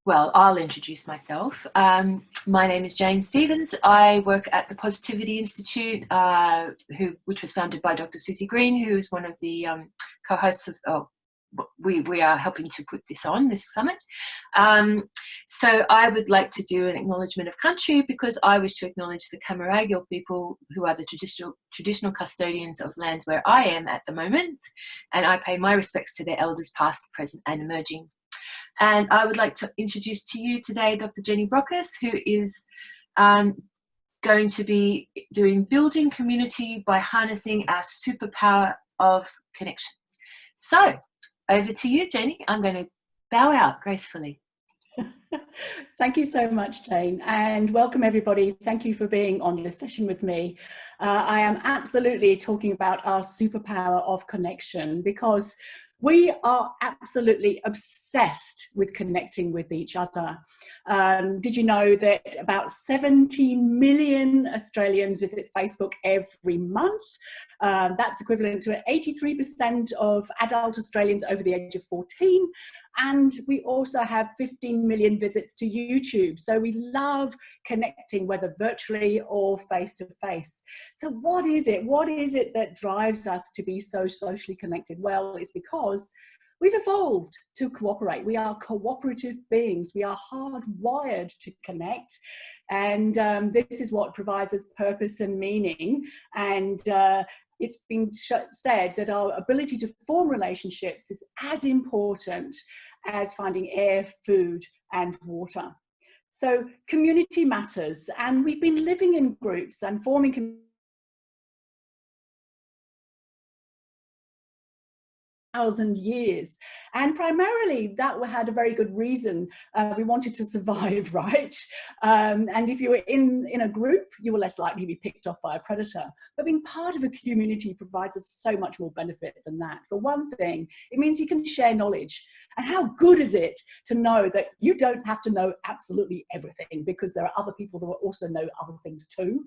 Well, I'll introduce myself. My name is Jane Stevens. I work at the Positivity Institute, which was founded by Dr. Susie Green, who is one of the co-hosts of, we are helping to put this summit. So I would like to do an acknowledgement of country, because I wish to acknowledge the Camaragal people, who are the traditional custodians of land where I am at the moment, and I pay my respects to their elders past, present and emerging. And I would like to introduce to you today Dr. Jenny Brockis, who is going to be doing building community by harnessing our superpower of connection. So over to you, Jenny. I'm going to bow out gracefully. Thank you so much, Jane, and welcome everybody. Thank you for being on this session with me. I am absolutely talking about our superpower of connection, because we are absolutely obsessed with connecting with each other. Did you know that about 17 million Australians visit Facebook every month? That's equivalent to 83% of adult Australians over the age of 14. And we also have 15 million visits to YouTube. So we love connecting, whether virtually or face to face. So what is it? What is it that drives us to be so socially connected? Well, it's because we've evolved to cooperate. We are cooperative beings. We are hardwired to connect. And this is what provides us purpose and meaning. And it's been said that our ability to form relationships is as important as finding air, food, and water. So community matters, and we've been living in groups and forming communities 1,000 years, and primarily that had a very good reason. We wanted to survive, right? And if you were in a group, you were less likely to be picked off by a predator. But being part of a community provides us so much more benefit than that. For one thing, it means you can share knowledge. And how good is it to know that you don't have to know absolutely everything, because there are other people that will also know other things too.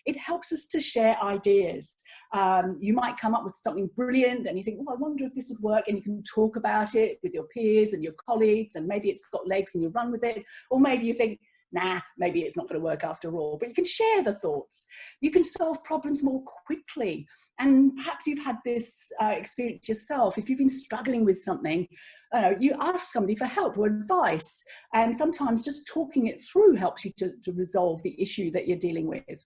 It helps us to share ideas. You might come up with something brilliant and you think, oh, I wonder if this would work, and you can talk about it with your peers and your colleagues, and maybe it's got legs and you run with it, or maybe you think, nah, maybe it's not going to work after all. But you can share the thoughts. You can solve problems more quickly. And perhaps you've had this experience yourself. If you've been struggling with something, you ask somebody for help or advice, and sometimes just talking it through helps you to resolve the issue that you're dealing with.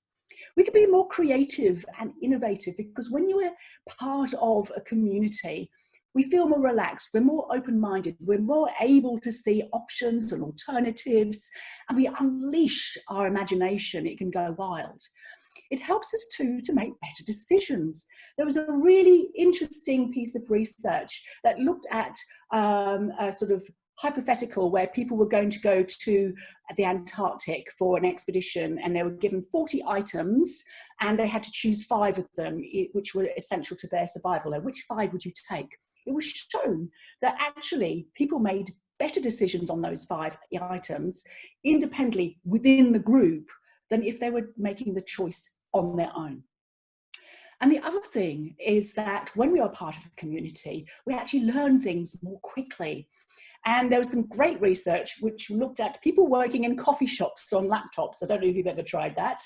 We can be more creative and innovative, because when you are part of a community, we feel more relaxed, we're more open-minded, we're more able to see options and alternatives, and we unleash our imagination. It can go wild. It helps us too to make better decisions. There was a really interesting piece of research that looked at a sort of hypothetical where people were going to go to the Antarctic for an expedition, and they were given 40 items and they had to choose 5 of them which were essential to their survival. And which 5 would you take? It was shown that actually people made better decisions on those 5 items independently within the group than if they were making the choice on their own. And the other thing is that when we are part of a community, we actually learn things more quickly. And there was some great research which looked at people working in coffee shops on laptops. I don't know if you've ever tried that.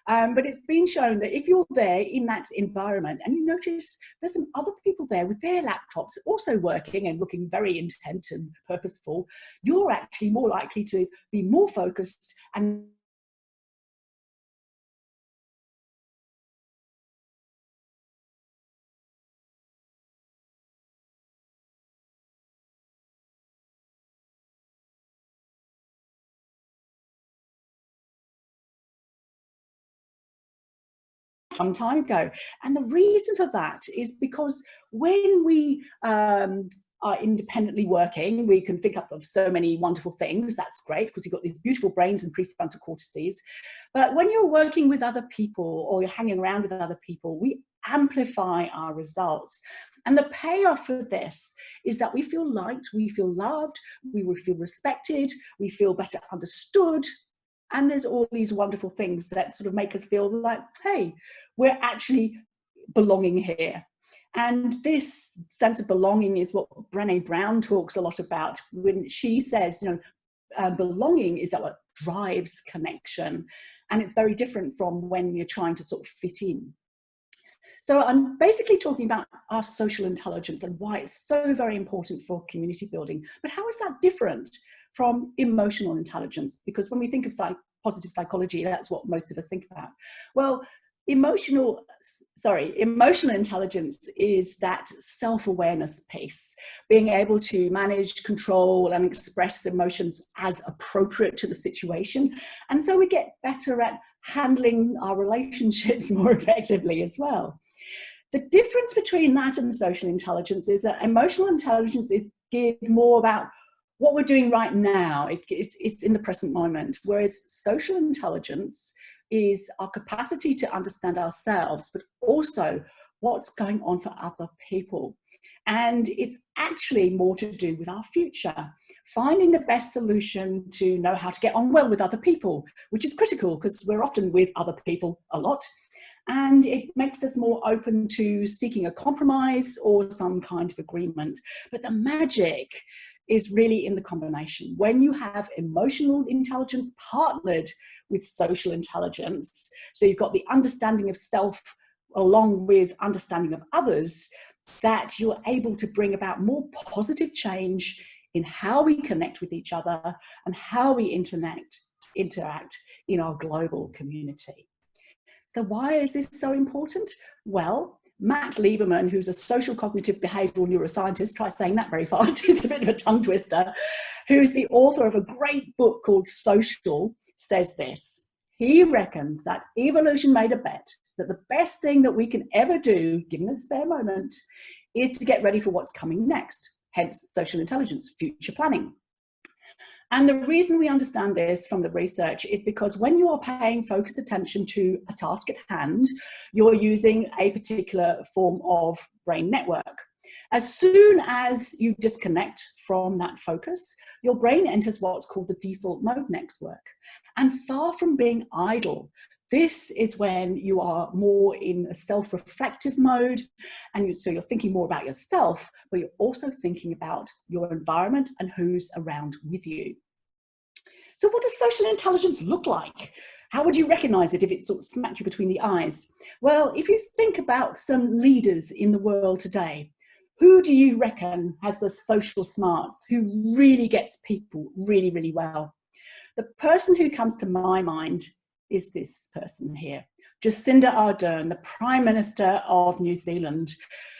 But it's been shown that if you're there in that environment and you notice there's some other people there with their laptops also working and looking very intent and purposeful, you're actually more likely to be more focused and some time ago. And the reason for that is because when we are independently working, we can think up of so many wonderful things. That's great, because you've got these beautiful brains and prefrontal cortices. But when you're working with other people, or you're hanging around with other people, we amplify our results. And the payoff for this is that we feel liked, we feel loved, we will feel respected, we feel better understood. And there's all these wonderful things that sort of make us feel like, hey, we're actually belonging here. And this sense of belonging is what Brené Brown talks a lot about when she says, you know, belonging is what drives connection. And it's very different from when you're trying to sort of fit in. So I'm basically talking about our social intelligence and why it's so very important for community building. But how is that different from emotional intelligence? Because when we think of positive psychology, that's what most of us think about. Well, emotional intelligence is that self-awareness piece, being able to manage, control, and express emotions as appropriate to the situation. And so we get better at handling our relationships more effectively as well. The difference between that and social intelligence is that emotional intelligence is geared more about what we're doing right now. It's in the present moment, whereas social intelligence is our capacity to understand ourselves, but also what's going on for other people. And it's actually more to do with our future, finding the best solution to know how to get on well with other people, which is critical because we're often with other people a lot. And it makes us more open to seeking a compromise or some kind of agreement. But the magic is really in the combination. When you have emotional intelligence partnered with social intelligence, so you've got the understanding of self along with understanding of others, that you're able to bring about more positive change in how we connect with each other and how we interact in our global community. So why is this so important? Well, Matt Lieberman, who's a social cognitive behavioral neuroscientist, try saying that very fast, it's a bit of a tongue twister, who's the author of a great book called Social, says this. He reckons that evolution made a bet that the best thing that we can ever do, given a spare moment, is to get ready for what's coming next, hence social intelligence, future planning. And the reason we understand this from the research is because when you are paying focused attention to a task at hand, you're using a particular form of brain network. As soon as you disconnect from that focus, your brain enters what's called the default mode network. And far from being idle, this is when you are more in a self-reflective mode, and so you're thinking more about yourself, but you're also thinking about your environment and who's around with you. So what does social intelligence look like? How would you recognize it if it sort of smacked you between the eyes? Well, if you think about some leaders in the world today, who do you reckon has the social smarts, who really gets people really, really well? The person who comes to my mind is this person here, Jacinda Ardern, the Prime Minister of New Zealand.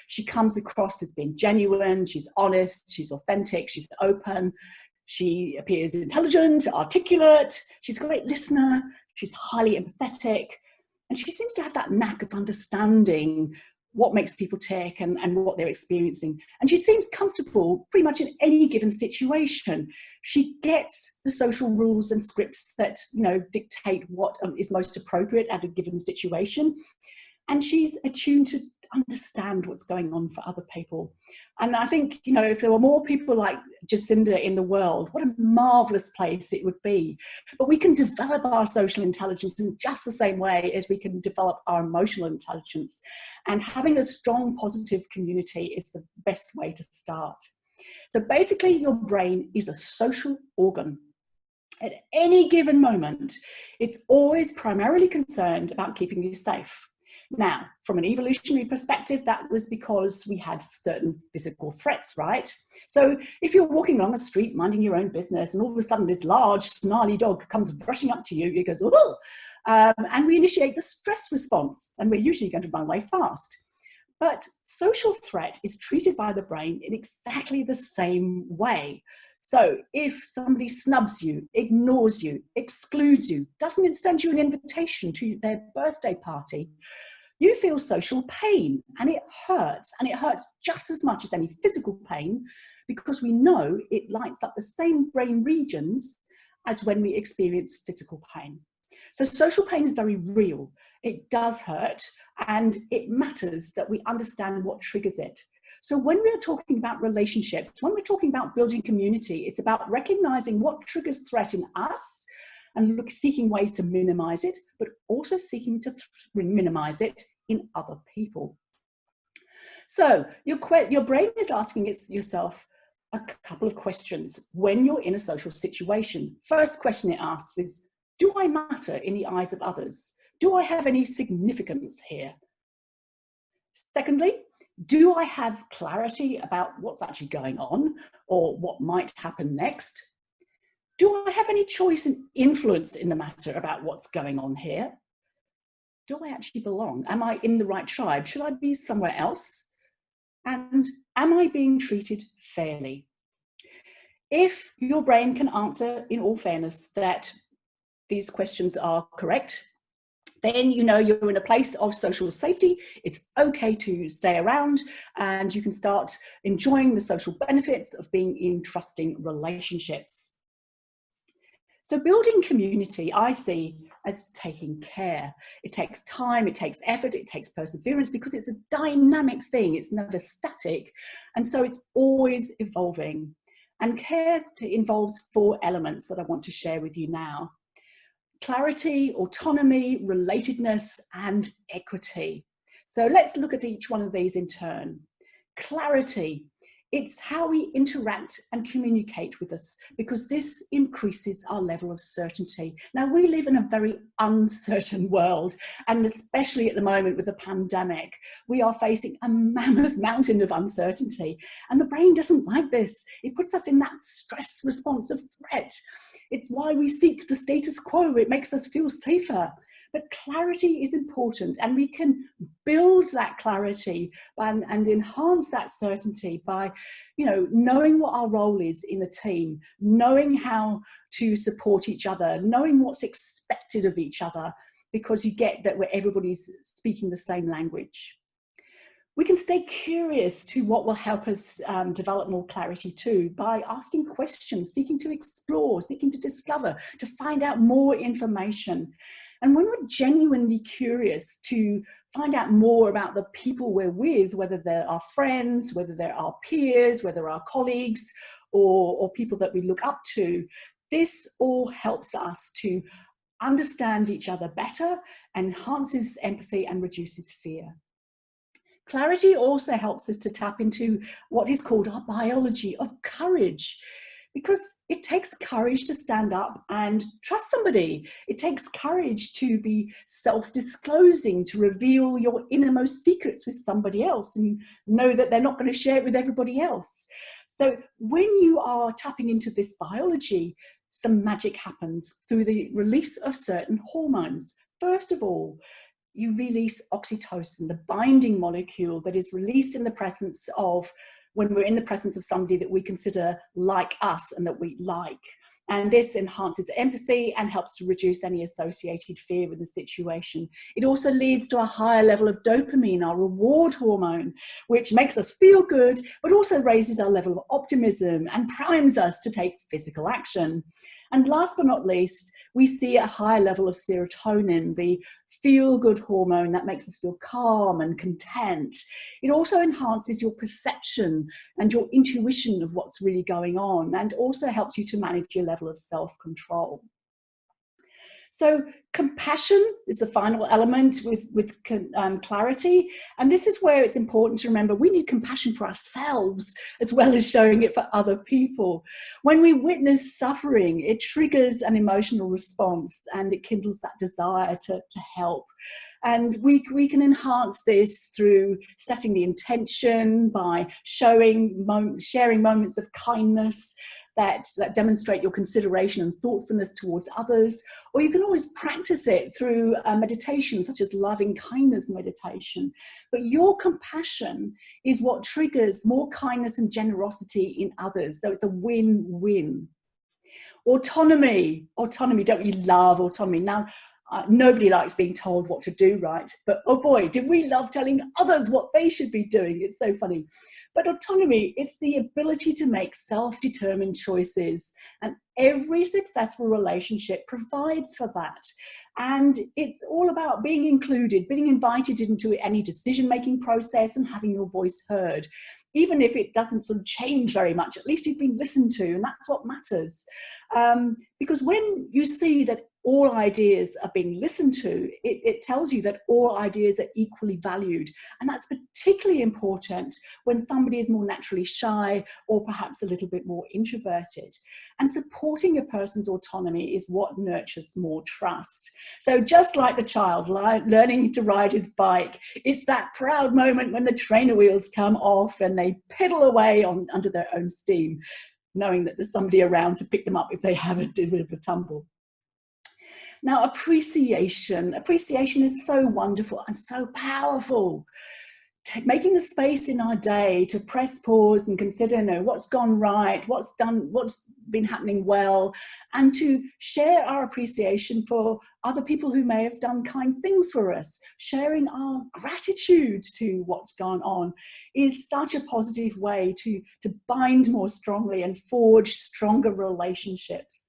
She comes across as being genuine, she's honest, she's authentic, she's open, she appears intelligent, articulate, she's a great listener, she's highly empathetic, and she seems to have that knack of understanding what makes people tick and what they're experiencing. And she seems comfortable pretty much in any given situation. She gets the social rules and scripts that, dictate what is most appropriate at a given situation. And she's attuned to understand what's going on for other people. And I think, if there were more people like Jacinda in the world, what a marvelous place it would be. But we can develop our social intelligence in just the same way as we can develop our emotional intelligence. And having a strong, positive community is the best way to start. So basically, your brain is a social organ. At any given moment, it's always primarily concerned about keeping you safe. Now, from an evolutionary perspective, that was because we had certain physical threats, right? So if you're walking along a street minding your own business and all of a sudden this large snarly dog comes rushing up to you, it goes, oh, and we initiate the stress response, and we're usually going to run away fast. But social threat is treated by the brain in exactly the same way. So if somebody snubs you, ignores you, excludes you, doesn't send you an invitation to their birthday party, you feel social pain, and it hurts just as much as any physical pain, because we know it lights up the same brain regions as when we experience physical pain. So social pain is very real. It does hurt, and it matters that we understand what triggers it. So when we're talking about relationships, when we're talking about building community, it's about recognizing what triggers threat in us and seeking ways to minimize it, but also seeking to minimize it in other people. So your brain is asking yourself, a couple of questions when you're in a social situation. First question it asks is, do I matter in the eyes of others? Do I have any significance here? Secondly, do I have clarity about what's actually going on or what might happen next? Do I have any choice and influence in the matter about what's going on here? Do I actually belong? Am I in the right tribe? Should I be somewhere else? And am I being treated fairly? If your brain can answer, in all fairness, that these questions are correct, then you know you're in a place of social safety. It's okay to stay around, and you can start enjoying the social benefits of being in trusting relationships. So building community, I see as taking care. It takes time, it takes effort, it takes perseverance, because it's a dynamic thing. It's never static. And so it's always evolving. And care involves 4 elements that I want to share with you now: clarity, autonomy, relatedness, and equity. So let's look at each one of these in turn. Clarity. It's how we interact and communicate with us, because this increases our level of certainty. Now, we live in a very uncertain world, and especially at the moment with the pandemic, we are facing a mammoth mountain of uncertainty, and the brain doesn't like this. It puts us in that stress response of threat. It's why we seek the status quo. It makes us feel safer. But clarity is important, and we can build that clarity and enhance that certainty by, knowing what our role is in the team, knowing how to support each other, knowing what's expected of each other, because you get that where everybody's speaking the same language. We can stay curious to what will help us develop more clarity too, by asking questions, seeking to explore, seeking to discover, to find out more information. And when we're genuinely curious to find out more about the people we're with, whether they're our friends, whether they're our peers, whether our colleagues, or people that we look up to, this all helps us to understand each other better, enhances empathy, and reduces fear. Clarity also helps us to tap into what is called our biology of courage, because it takes courage to stand up and trust somebody. It takes courage to be self-disclosing, to reveal your innermost secrets with somebody else and know that they're not going to share it with everybody else. So when you are tapping into this biology, some magic happens through the release of certain hormones. First of all, you release oxytocin, the binding molecule that is released in the presence of, when we're in the presence of somebody that we consider like us and that we like. And this enhances empathy and helps to reduce any associated fear with the situation. It also leads to a higher level of dopamine, our reward hormone, which makes us feel good, but also raises our level of optimism and primes us to take physical action. And last but not least, we see a higher level of serotonin, the feel-good hormone that makes us feel calm and content. It also enhances your perception and your intuition of what's really going on, and also helps you to manage your level of self-control. So compassion is the final element with clarity. And this is where it's important to remember we need compassion for ourselves as well as showing it for other people. When we witness suffering, it triggers an emotional response and it kindles that desire to help. And we can enhance this through setting the intention, by sharing moments of kindness that demonstrate your consideration and thoughtfulness towards others. Or you can always practice it through meditation, such as loving kindness meditation. But your compassion is what triggers more kindness and generosity in others. So it's a win-win. Autonomy, don't we love autonomy? Now, nobody likes being told what to do, right? But oh boy, do we love telling others what they should be doing. It's so funny. But autonomy, it's the ability to make self-determined choices. And every successful relationship provides for that. And it's all about being included, being invited into any decision-making process and having your voice heard. Even if it doesn't sort of change very much, at least you've been listened to, and that's what matters. Because when you see that all ideas are being listened to, it tells you that all ideas are equally valued. And that's particularly important when somebody is more naturally shy or perhaps a little bit more introverted. And supporting a person's autonomy is what nurtures more trust. So just like the child learning to ride his bike, it's that proud moment when the trainer wheels come off and they pedal away under their own steam, knowing that there's somebody around to pick them up if they have a bit of a tumble. Now, appreciation is so wonderful and so powerful. Making a space in our day to press pause and consider, what's gone right, what's been happening well, and to share our appreciation for other people who may have done kind things for us. Sharing our gratitude to what's gone on is such a positive way to bind more strongly and forge stronger relationships.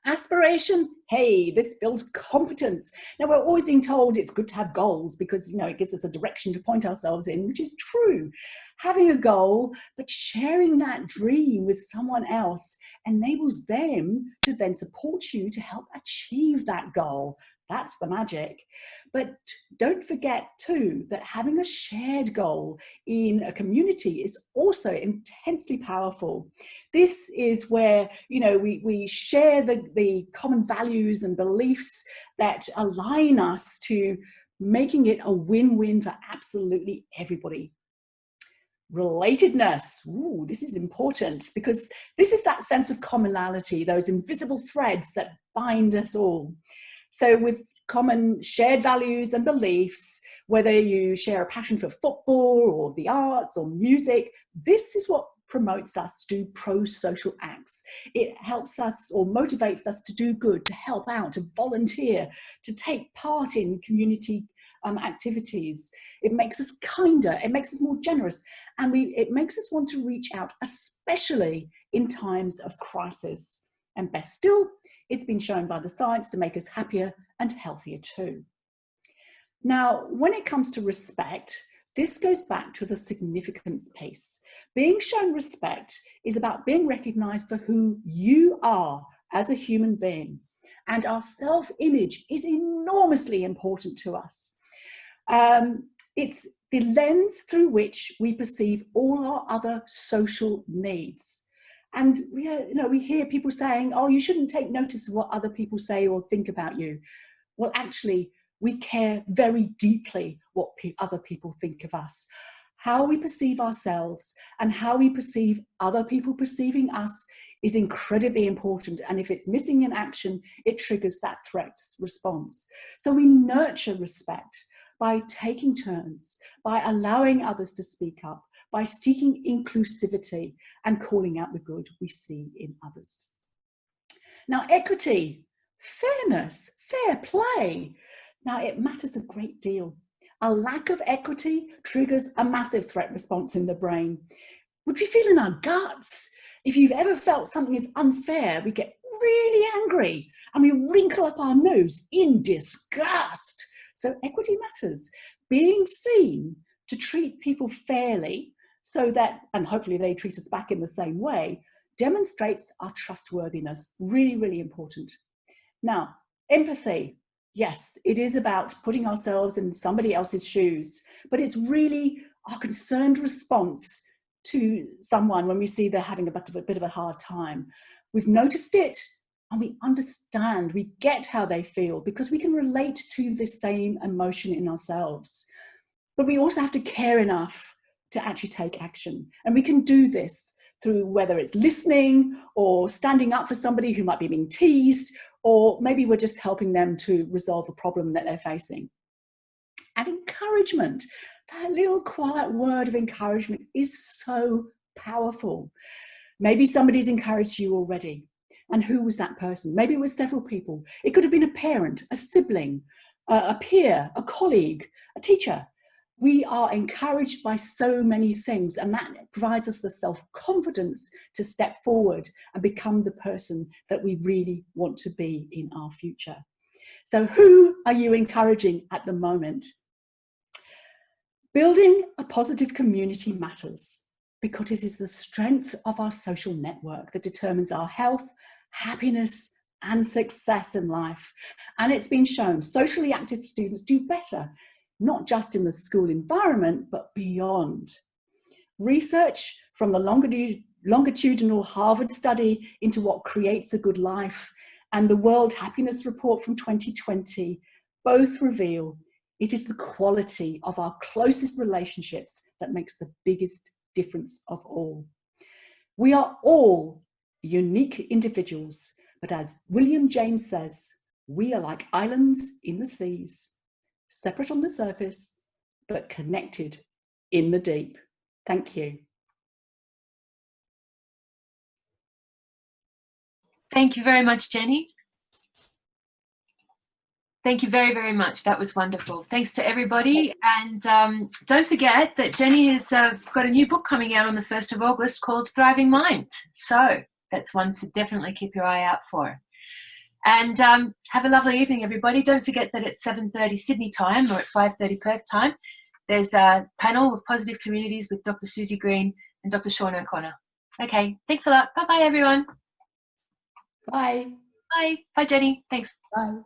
Aspiration, hey, this builds competence. Now, we're always being told it's good to have goals because, it gives us a direction to point ourselves in, which is true. Having a goal, but sharing that dream with someone else enables them to then support you to help achieve that goal. That's the magic. But don't forget too that having a shared goal in a community is also intensely powerful. This is where, we share the common values and beliefs that align us to making it a win-win for absolutely everybody. Relatedness, ooh, this is important because this is that sense of commonality, those invisible threads that bind us all. So with common shared values and beliefs, whether you share a passion for football or the arts or music, this is what promotes us to do pro-social acts. It helps us or motivates us to do good, to help out, to volunteer, to take part in community activities. It makes us kinder, it makes us more generous, and it makes us want to reach out, especially in times of crisis. And best still, it's been shown by the science to make us happier and healthier too. Now, when it comes to respect, this goes back to the significance piece. Being shown respect is about being recognized for who you are as a human being. And our self-image is enormously important to us. It's the lens through which we perceive all our other social needs. And we hear people saying, oh, you shouldn't take notice of what other people say or think about you. Well, actually, we care very deeply what other people think of us. How we perceive ourselves and how we perceive other people perceiving us is incredibly important. And if it's missing in action, it triggers that threat response. So we nurture respect by taking turns, by allowing others to speak up, by seeking inclusivity and calling out the good we see in others. Now, equity, fairness, fair play. Now, it matters a great deal. A lack of equity triggers a massive threat response in the brain, which we feel in our guts. If you've ever felt something is unfair, we get really angry and we wrinkle up our nose in disgust. So equity matters. Being seen to treat people fairly so that, and hopefully they treat us back in the same way, demonstrates our trustworthiness. Really, really important. Now, empathy. Yes, it is about putting ourselves in somebody else's shoes, but it's really our concerned response to someone when we see they're having a bit of a hard time. We've noticed it and we understand, we get how they feel because we can relate to the same emotion in ourselves. But we also have to care enough to actually take action. And we can do this through whether it's listening or standing up for somebody who might be being teased, or maybe we're just helping them to resolve a problem that they're facing. And encouragement, that little quiet word of encouragement is so powerful. Maybe somebody's encouraged you already. And who was that person? Maybe it was several people. It could have been a parent, a sibling, a peer, a colleague, a teacher. We are encouraged by so many things, and that provides us the self-confidence to step forward and become the person that we really want to be in our future. So who are you encouraging at the moment? Building a positive community matters because it is the strength of our social network that determines our health, happiness, and success in life. And it's been shown socially active students do better, not just in the school environment, but beyond. Research from the longitudinal Harvard study into what creates a good life and the World Happiness Report from 2020 both reveal it is the quality of our closest relationships that makes the biggest difference of all. We are all unique individuals, but as William James says, we are like islands in the seas, separate on the surface, but connected in the deep. Thank you. Thank you very much, Jenny. Thank you very, very much. That was wonderful. Thanks to everybody. And don't forget that Jenny has got a new book coming out on the 1st of August called Thriving Mind. So that's one to definitely keep your eye out for. And have a lovely evening, everybody. Don't forget that it's 7:30 Sydney time or at 5:30 Perth time. There's a panel of positive communities with Dr. Susie Green and Dr. Sean O'Connor. Okay, thanks a lot. Bye-bye, everyone. Bye. Bye. Bye, Jenny. Thanks. Bye.